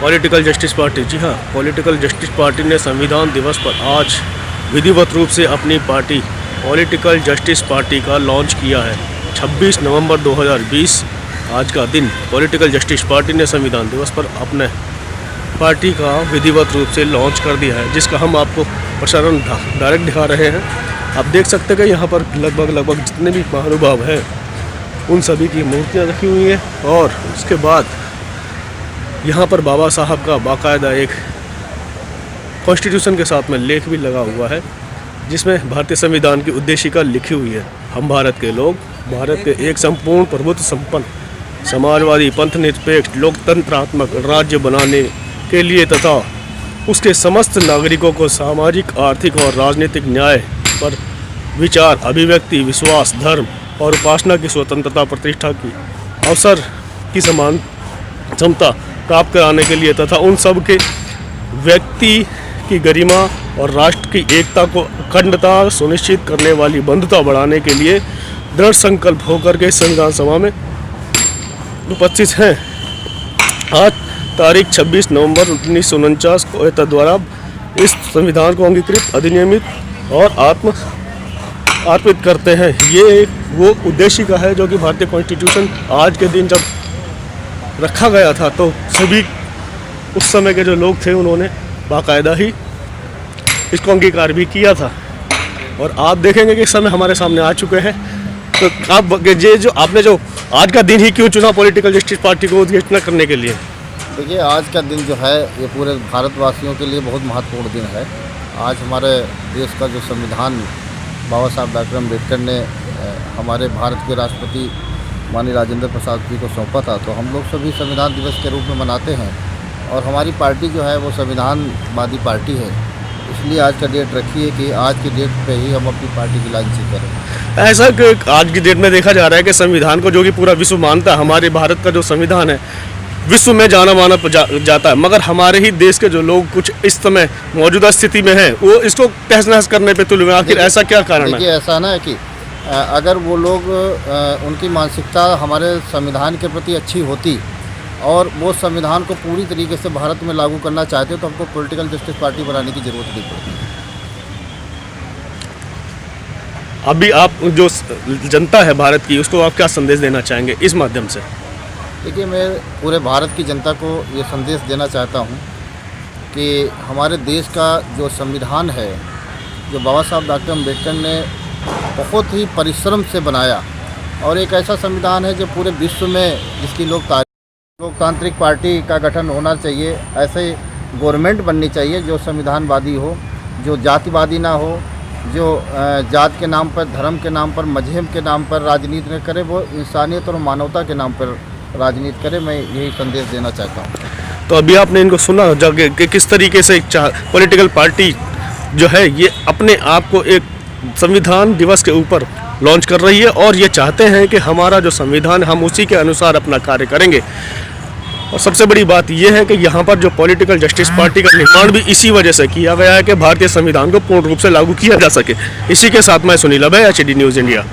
Political justice party, जी हाँ, political justice party ने संविधान दिवस पर आज विधिवत रूप से अपनी पार्टी पॉलिटिकल जस्टिस पार्टी का लॉन्च किया है। 26 नवंबर 2020 आज का दिन पॉलिटिकल जस्टिस पार्टी ने संविधान दिवस पर अपने पार्टी का विधिवत रूप से लॉन्च कर दिया है, जिसका हम आपको प्रसारण डायरेक्ट दिखा रहे हैं। आप देख सकते हैं कि यहाँ पर लगभग जितने भी महानुभाव हैं उन सभी की मूर्तियाँ रखी हुई हैं, और उसके बाद यहाँ पर बाबा साहब का बाकायदा एक कॉन्स्टिट्यूशन के साथ में लेख भी लगा हुआ है, जिसमें भारतीय संविधान की उद्देशिका लिखी हुई है। हम भारत के लोग भारत के एक संपूर्ण प्रभुत्व संपन्न समाजवादी पंथ निरपेक्ष लोकतंत्रात्मक राज्य बनाने के लिए तथा उसके समस्त नागरिकों को सामाजिक आर्थिक और राजनीतिक न्याय पर विचार अभिव्यक्ति विश्वास धर्म और उपासना की स्वतंत्रता प्रतिष्ठा की अवसर की समान क्षमता प्राप्त कराने के लिए तथा उन सब के व्यक्ति की गरिमा और राष्ट्र की एकता को अखंडता सुनिश्चित करने वाली बंधुता बढ़ाने के लिए दृढ़ संकल्प होकर के संविधान सभा में उपस्थित हैं। आज तारीख 26 नवंबर 1949 को द्वारा इस संविधान को अंगीकृत अधिनियमित और अर्पित करते हैं। ये वो उद्देशिका है जो कि भारतीय कॉन्स्टिट्यूशन आज के दिन जब रखा गया था तो सभी उस समय के जो लोग थे उन्होंने बाकायदा ही इसको अंगीकार भी किया था, और आप देखेंगे कि इस समय हमारे सामने आ चुके हैं। तो आप ये जो आपने जो आज का दिन ही क्यों चुना पॉलिटिकल जस्टिस पार्टी को उद्घोषणा करने के लिए? देखिए, आज का दिन जो है ये पूरे भारतवासियों के लिए बहुत महत्वपूर्ण दिन है। आज हमारे देश का जो संविधान बाबा साहब डॉक्टर अम्बेडकर ने हमारे भारत के राष्ट्रपति माननीय राजेंद्र प्रसाद जी को सौंपा था, तो हम लोग सभी संविधान दिवस के रूप में मनाते हैं। और हमारी पार्टी जो है वो संविधानवादी पार्टी है, इसलिए आज का डेट रखी है कि आज की डेट पे ही हम अपनी पार्टी की लॉन्चिंग करें। ऐसा कि आज की डेट में देखा जा रहा है कि संविधान को जो कि पूरा विश्व मानता है, हमारे भारत का जो संविधान है विश्व में जाना माना जाता है, मगर हमारे ही देश के जो लोग कुछ इस समय मौजूदा स्थिति में हैं वो इसको तहस नहस करने पे तुले हुए। आखिर ऐसा क्या कारण है? देखिए, ऐसा ना है कि अगर वो लोग उनकी मानसिकता हमारे संविधान के प्रति अच्छी होती और वो संविधान को पूरी तरीके से भारत में लागू करना चाहते तो हमको पॉलिटिकल जस्टिस पार्टी बनाने की ज़रूरत नहीं पड़ती। अभी आप जो जनता है भारत की उसको आप क्या संदेश देना चाहेंगे इस माध्यम से? देखिए, मैं पूरे भारत की जनता को ये संदेश देना चाहता हूँ कि हमारे देश का जो संविधान है, जो बाबा साहब डॉक्टर अम्बेडकर ने बहुत ही परिश्रम से बनाया, और एक ऐसा संविधान है जो पूरे विश्व में जिसकी लोकतांत्रिक पार्टी का गठन होना चाहिए। ऐसे गवर्नमेंट बननी चाहिए जो संविधानवादी हो, जो जातिवादी ना हो, जो जात के नाम पर धर्म के नाम पर मजहब के नाम पर राजनीति न करे, वो इंसानियत और मानवता के नाम पर राजनीति करे। मैं यही संदेश देना चाहता हूँ। तो अभी आपने इनको सुना कि किस तरीके से पॉलिटिकल पार्टी जो है ये अपने आप को एक संविधान दिवस के ऊपर लॉन्च कर रही है, और ये चाहते हैं कि हमारा जो संविधान हम उसी के अनुसार अपना कार्य करेंगे। और सबसे बड़ी बात यह है कि यहाँ पर जो पॉलिटिकल जस्टिस पार्टी का निर्माण भी इसी वजह से किया गया है कि भारतीय संविधान को पूर्ण रूप से लागू किया जा सके। इसी के साथ मैं सुनील अभय, HD न्यूज़ इंडिया।